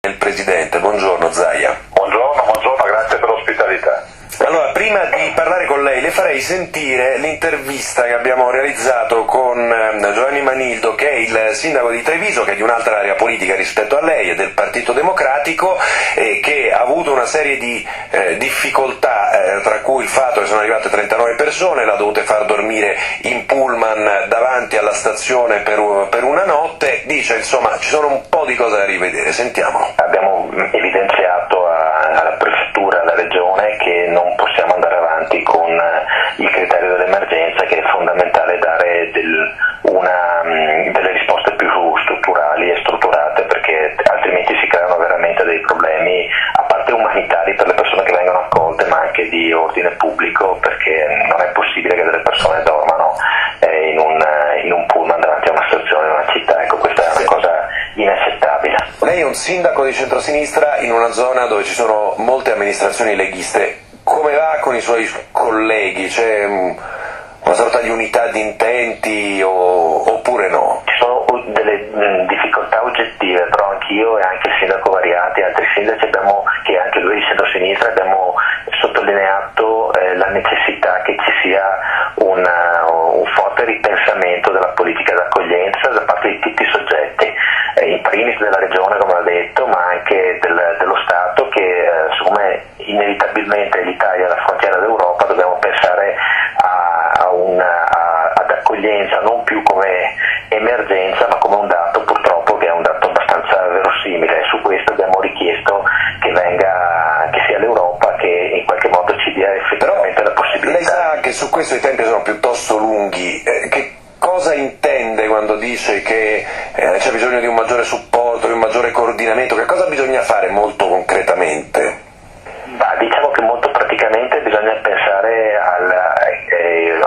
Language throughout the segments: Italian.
Il Presidente, buongiorno Zaia. Buongiorno, grazie per l'ospitalità. Allora, prima di parlare con lei, le farei sentire l'intervista che abbiamo realizzato con Giovanni Manildo, che è il sindaco di Treviso, che è di un'altra area politica rispetto a lei, è del Partito Democratico, e che ha avuto una serie di difficoltà, tra cui il fatto che sono arrivate 39 persone, l'ha dovute far dormire in pullman davanti alla stazione per una notte. Dice, insomma, ci sono un po' di cose da rivedere. Sentiamo. Abbiamo evidenziato alla prefettura, alla regione, che non possiamo andare avanti con il criterio dell'emergenza, che è fondamentale dare delle risposte più strutturali e strutturate, perché altrimenti si creano veramente dei problemi, a parte umanitari per le persone che vengono accolte, ma anche di ordine pubblico, perché non è possibile che delle persone dormano in un pullman davanti a una stazione in una città. Ecco, questa è una cosa inaccettabile. Lei è un sindaco di centrosinistra in una zona dove ci sono molte amministrazioni leghiste. Come va con i suoi colleghi? C'è una sorta di unità di intenti oppure no? Ci sono delle difficoltà oggettive, però anch'io e anche il sindaco Variati e altri sindaci che anche lui di centrosinistra, abbiamo sottolineato la necessità che ci sia un forte ripensamento della politica d'accoglienza da parte di tutti i soggetti, in primis della regione, come ho detto, ma anche dello Stato, che siccome inevitabilmente l'Italia è la frontiera d'Europa, dobbiamo pensare ad accoglienza non più come emergenza, ma come un dato, purtroppo, che è un dato abbastanza verosimile. Su questo abbiamo richiesto che sia l'Europa che in qualche modo ci dia effettivamente la possibilità. Lei sa che su questo i tempi sono piuttosto lunghi. Che cosa intende quando dice che c'è bisogno di un maggiore supporto, di un maggiore coordinamento? Che cosa bisogna fare molto concretamente? Diciamo che molto praticamente bisogna pensare a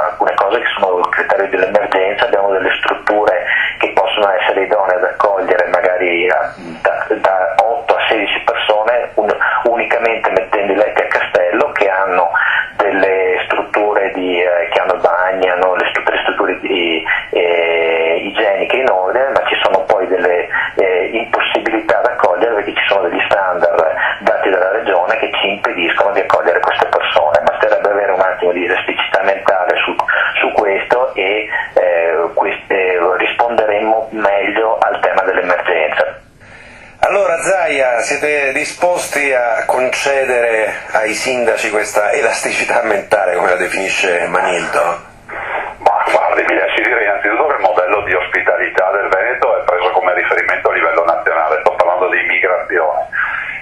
alcune cose che sono il criterio dell'emergenza. Abbiamo delle strutture che possono essere idonee ad accogliere magari da 8 a 16 persone, unicamente mettendo i letti a castello, che hanno delle strutture che hanno bagni, hanno le strutture igieniche in ordine, ma ci sono poi delle impossibilità ad accogliere, perché ci sono degli standard dati dalla regione che ci impediscono di accogliere queste persone. Basterebbe avere un attimo di elasticità mentale su questo e risponderemmo meglio al tema dell'emergenza. Allora Zaia, siete disposti a concedere ai sindaci questa elasticità mentale, come la definisce Manildo? Guardi, mi lasci dire innanzitutto che il modello di ospitalità del Veneto è preso come riferimento a livello nazionale, sto parlando di immigrazione,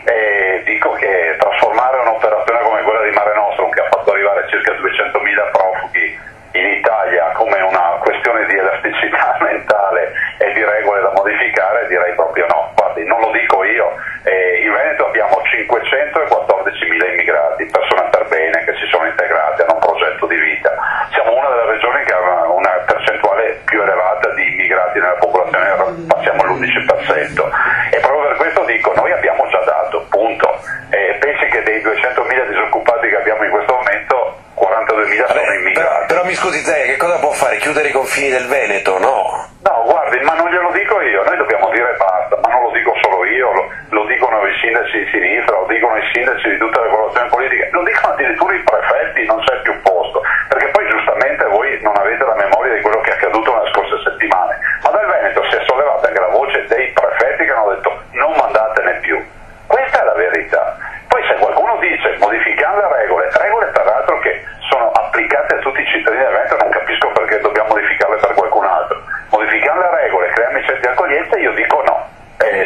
e dico che trasformare un'operazione come quella di Mare Nostrum, che ha fatto arrivare circa 200.000 profughi in Italia, come una questione di elasticità mentale e di regole da modificare, direi proprio no. Guardi, non lo dico io, in Veneto abbiamo 514.000 immigrati, persone per bene che si sono integrate, hanno un progetto di vita. Siamo una delle regioni che ha una percentuale più elevata di immigrati nella popolazione, passiamo all'11%, e proprio per questo dico, noi abbiamo già dato, punto. Pensi che dei 200.000 disoccupati che abbiamo in questo momento, 42.000 sono immigrati. Però mi scusi Zaia, che cosa può fare? Chiudere i confini del Veneto? No? No, guardi, ma non glielo dico io, noi dobbiamo dire basta, ma non lo dico solo io, lo dicono i sindaci di sinistra, lo dicono i sindaci di tutte le popolazioni politiche, lo dicono addirittura i prefetti, non c'è più posto, perché poi giustamente voi non avete la memoria di quello che è accaduto nelle scorse settimane, ma dal Veneto si è sollevata anche la voce dei prefetti che hanno detto non mandatene più. Questa è la verità. Poi se qualcuno dice modificando le regole tra l'altro che sono applicate a tutti i cittadini del Veneto, non capisco perché dobbiamo modificarle per qualcun altro. Modificando le regole, creiamo i centri di accoglienza, io dico no.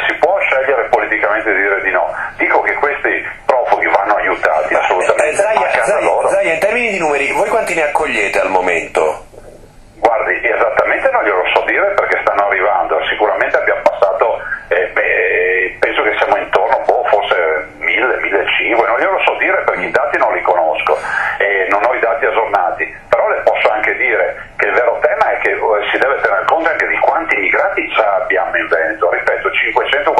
Si può scegliere politicamente di dire di no. Dico che questi profughi vanno aiutati assolutamente. Zaia, in termini di numeri, voi quanti ne accogliete al momento? Guardi, esattamente non glielo so dire perché stanno arrivando. Sicuramente abbiamo passato, penso che siamo intorno, forse 1.000-1.500, non glielo so dire perché i dati non li conosco, non ho i dati aggiornati, però le posso anche dire che il vero tema è che si deve tener conto anche di quanti immigrati già abbiamo in Veneto, ripeto, 514.000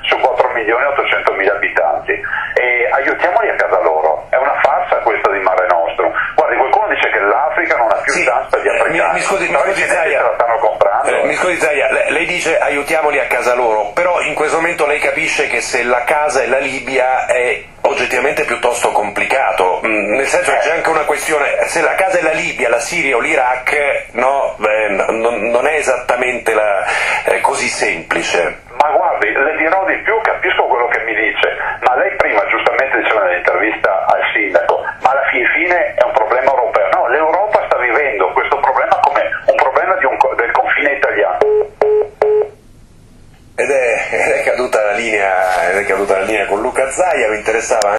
su 4.800.000 abitanti, e aiutiamoli a casa loro. È una farsa questa di Mare Nostrum. Guardi, qualcuno dice che l'Africa non ha più chance di africani, mi scusi Zaia, la stanno comprando. mi scusi Zaia, lei dice aiutiamoli a casa loro, però in questo momento lei capisce che se la casa è la Libia è oggettivamente piuttosto complicato, nel senso che c'è anche una questione, se la casa è la Libia, la Siria o l'Iraq, no, non è esattamente così semplice. Ma guardi, le dirò di più, capisco quello che mi dice, ma lei prima giustamente diceva nell'intervista al sindaco, ma alla fine è un problema europeo. No, l'Europa sta vivendo questo problema come un problema del confine italiano. Ed è caduta la linea con Luca Zaia, mi interessava